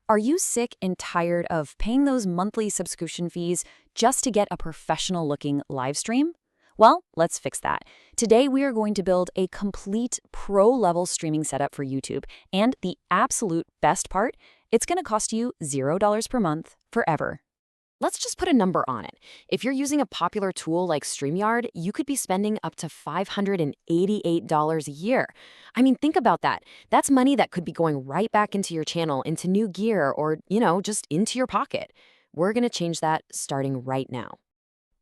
Are you sick and tired of paying those monthly subscription fees just to get a professional-looking live stream? Well, let's fix that. Today, we are going to build a complete pro-level streaming setup for YouTube, and the absolute best part, it's going to cost you $0 per month forever. Let's just put a number on it. If you're using a popular tool like StreamYard, you could be spending up to $588 a year. I mean, think about that. That's money that could be going right back into your channel, into new gear, or, just into your pocket. We're going to change that starting right now.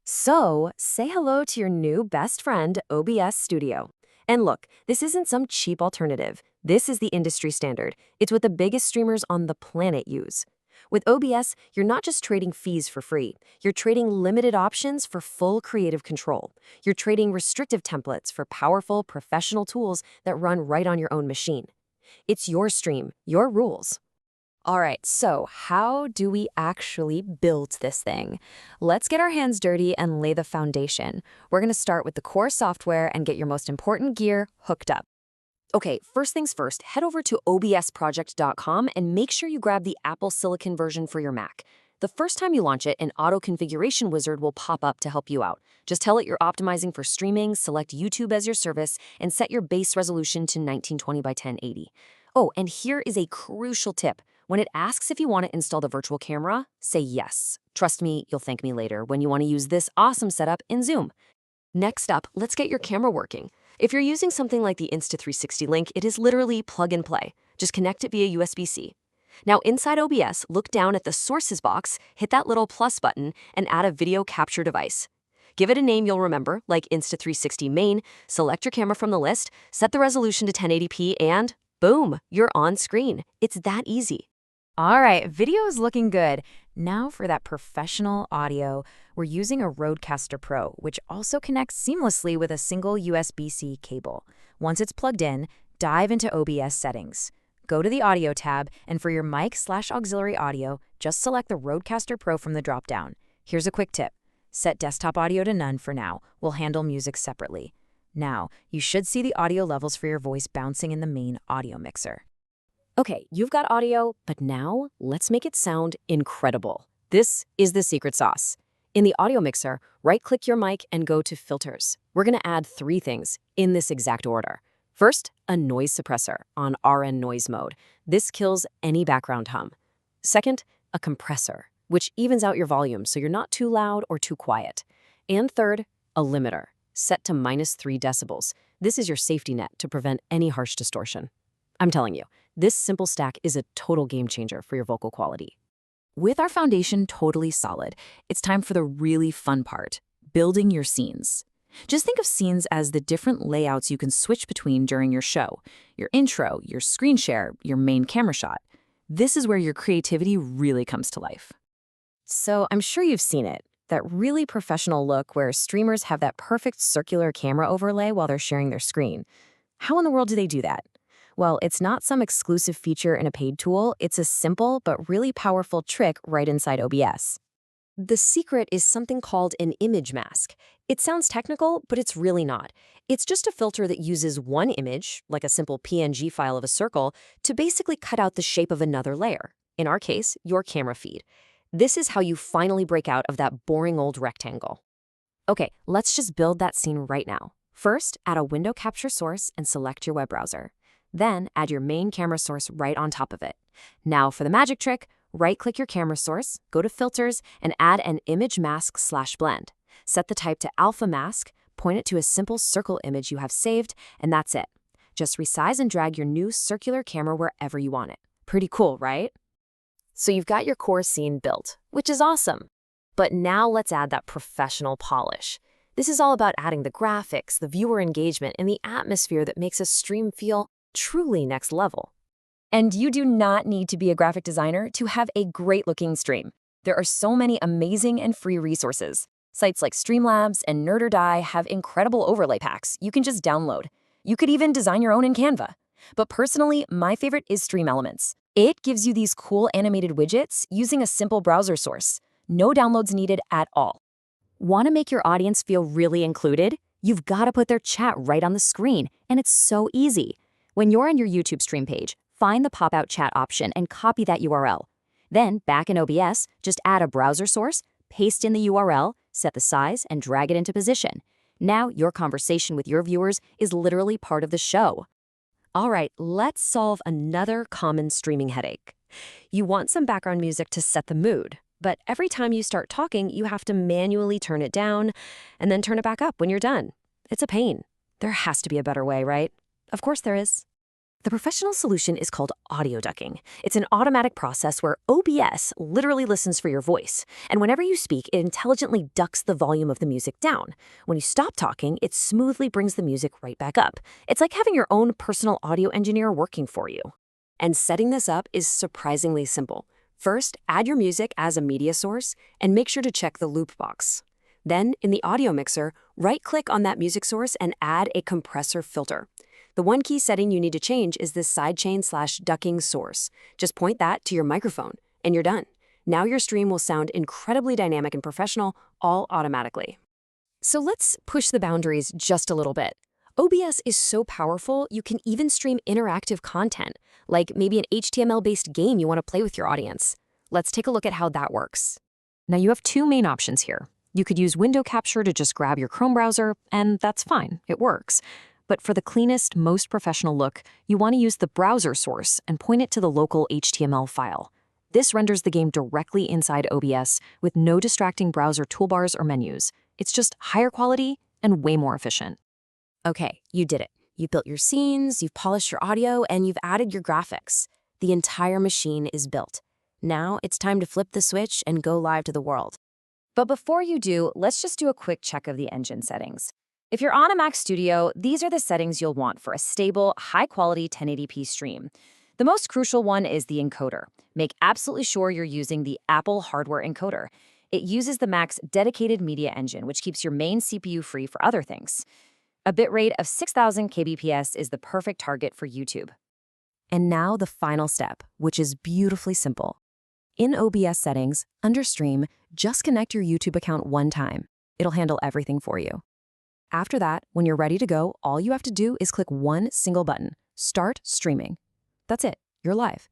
So, say hello to your new best friend, OBS Studio. And look, this isn't some cheap alternative. This is the industry standard. It's what the biggest streamers on the planet use. With OBS, you're not just trading fees for free. You're trading limited options for full creative control. You're trading restrictive templates for powerful, professional tools that run right on your own machine. It's your stream, your rules. All right, so how do we actually build this thing? Let's get our hands dirty and lay the foundation. We're going to start with the core software and get your most important gear hooked up. Okay, first things first, head over to obsproject.com and make sure you grab the Apple Silicon version for your Mac. The first time you launch it, an auto configuration wizard will pop up to help you out. Just tell it you're optimizing for streaming, select YouTube as your service, and set your base resolution to 1920 by 1080. Oh, and here is a crucial tip. When it asks if you want to install the virtual camera, say yes. Trust me, you'll thank me later when you want to use this awesome setup in Zoom. Next up, let's get your camera working. If you're using something like the Insta360 Link, it is literally plug and play. Just connect it via USB-C. Now, inside OBS, look down at the Sources box, hit that little plus button, and add a video capture device. Give it a name you'll remember, like Insta360 Main, select your camera from the list, set the resolution to 1080p, and boom, you're on screen. It's that easy. All right, video is looking good. Now for that professional audio, we're using a RodeCaster Pro, which also connects seamlessly with a single USB-C cable. Once it's plugged in, dive into OBS settings. Go to the Audio tab, and for your mic/auxiliary audio, just select the RodeCaster Pro from the drop-down. Here's a quick tip. Set desktop audio to none for now. We'll handle music separately. Now, you should see the audio levels for your voice bouncing in the main audio mixer. Okay, you've got audio, but now let's make it sound incredible. This is the secret sauce. In the audio mixer, right-click your mic and go to Filters. We're going to add 3 things in this exact order. First, a noise suppressor on RN noise mode. This kills any background hum. Second, a compressor, which evens out your volume so you're not too loud or too quiet. And third, a limiter, set to -3 decibels. This is your safety net to prevent any harsh distortion. I'm telling you, this simple stack is a total game changer for your vocal quality. With our foundation totally solid, it's time for the really fun part, building your scenes. Just think of scenes as the different layouts you can switch between during your show, your intro, your screen share, your main camera shot. This is where your creativity really comes to life. So I'm sure you've seen it, that really professional look where streamers have that perfect circular camera overlay while they're sharing their screen. How in the world do they do that? Well, it's not some exclusive feature in a paid tool. It's a simple but really powerful trick right inside OBS. The secret is something called an image mask. It sounds technical, but it's really not. It's just a filter that uses one image, like a simple PNG file of a circle, to basically cut out the shape of another layer. In our case, your camera feed. This is how you finally break out of that boring old rectangle. Okay, let's just build that scene right now. First, add a window capture source and select your web browser. Then add your main camera source right on top of it. Now for the magic trick, right-click your camera source, go to Filters, and add an image mask/blend. Set the type to alpha mask, point it to a simple circle image you have saved, and that's it. Just resize and drag your new circular camera wherever you want it. Pretty cool, right? So you've got your core scene built, which is awesome. But now let's add that professional polish. This is all about adding the graphics, the viewer engagement, and the atmosphere that makes a stream feel truly next level. And you do not need to be a graphic designer to have a great-looking stream. There are so many amazing and free resources. Sites like Streamlabs and Nerd or Die have incredible overlay packs you can just download. You could even design your own in Canva. But personally, my favorite is StreamElements. It gives you these cool animated widgets using a simple browser source. No downloads needed at all. Want to make your audience feel really included? You've got to put their chat right on the screen, and it's so easy. When you're on your YouTube stream page, find the pop-out chat option and copy that URL. Then, back in OBS, just add a browser source, paste in the URL, set the size, and drag it into position. Now, your conversation with your viewers is literally part of the show. All right, let's solve another common streaming headache. You want some background music to set the mood, but every time you start talking, you have to manually turn it down and then turn it back up when you're done. It's a pain. There has to be a better way, right? Of course there is. The professional solution is called audio ducking. It's an automatic process where OBS literally listens for your voice, and whenever you speak, it intelligently ducks the volume of the music down. When you stop talking, it smoothly brings the music right back up. It's like having your own personal audio engineer working for you. And setting this up is surprisingly simple. First, add your music as a media source and make sure to check the loop box. Then, in the audio mixer, right-click on that music source and add a compressor filter. The one key setting you need to change is this sidechain/ducking source. Just point that to your microphone, and you're done. Now your stream will sound incredibly dynamic and professional, all automatically. So let's push the boundaries just a little bit. OBS is so powerful, you can even stream interactive content, like maybe an HTML-based game you want to play with your audience. Let's take a look at how that works. Now you have two main options here. You could use window capture to just grab your Chrome browser, and that's fine, it works. But for the cleanest, most professional look, you want to use the browser source and point it to the local HTML file. This renders the game directly inside OBS with no distracting browser toolbars or menus. It's just higher quality and way more efficient. Okay, you did it. You built your scenes, you've polished your audio, and you've added your graphics. The entire machine is built. Now it's time to flip the switch and go live to the world. But before you do, let's just do a quick check of the engine settings. If you're on a Mac Studio, these are the settings you'll want for a stable, high-quality 1080p stream. The most crucial one is the encoder. Make absolutely sure you're using the Apple hardware encoder. It uses the Mac's dedicated media engine, which keeps your main CPU free for other things. A bitrate of 6,000 kbps is the perfect target for YouTube. And now the final step, which is beautifully simple. In OBS settings, under Stream, just connect your YouTube account one time. It'll handle everything for you. After that, when you're ready to go, all you have to do is click one single button, Start Streaming. That's it, you're live.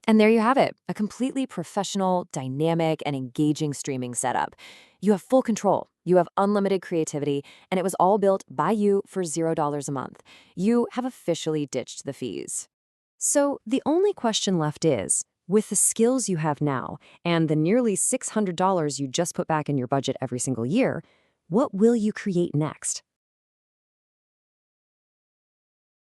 And there you have it, a completely professional, dynamic, and engaging streaming setup. You have full control, you have unlimited creativity, and it was all built by you for $0 a month. You have officially ditched the fees. So the only question left is, with the skills you have now, and the nearly $600 you just put back in your budget every single year, what will you create next?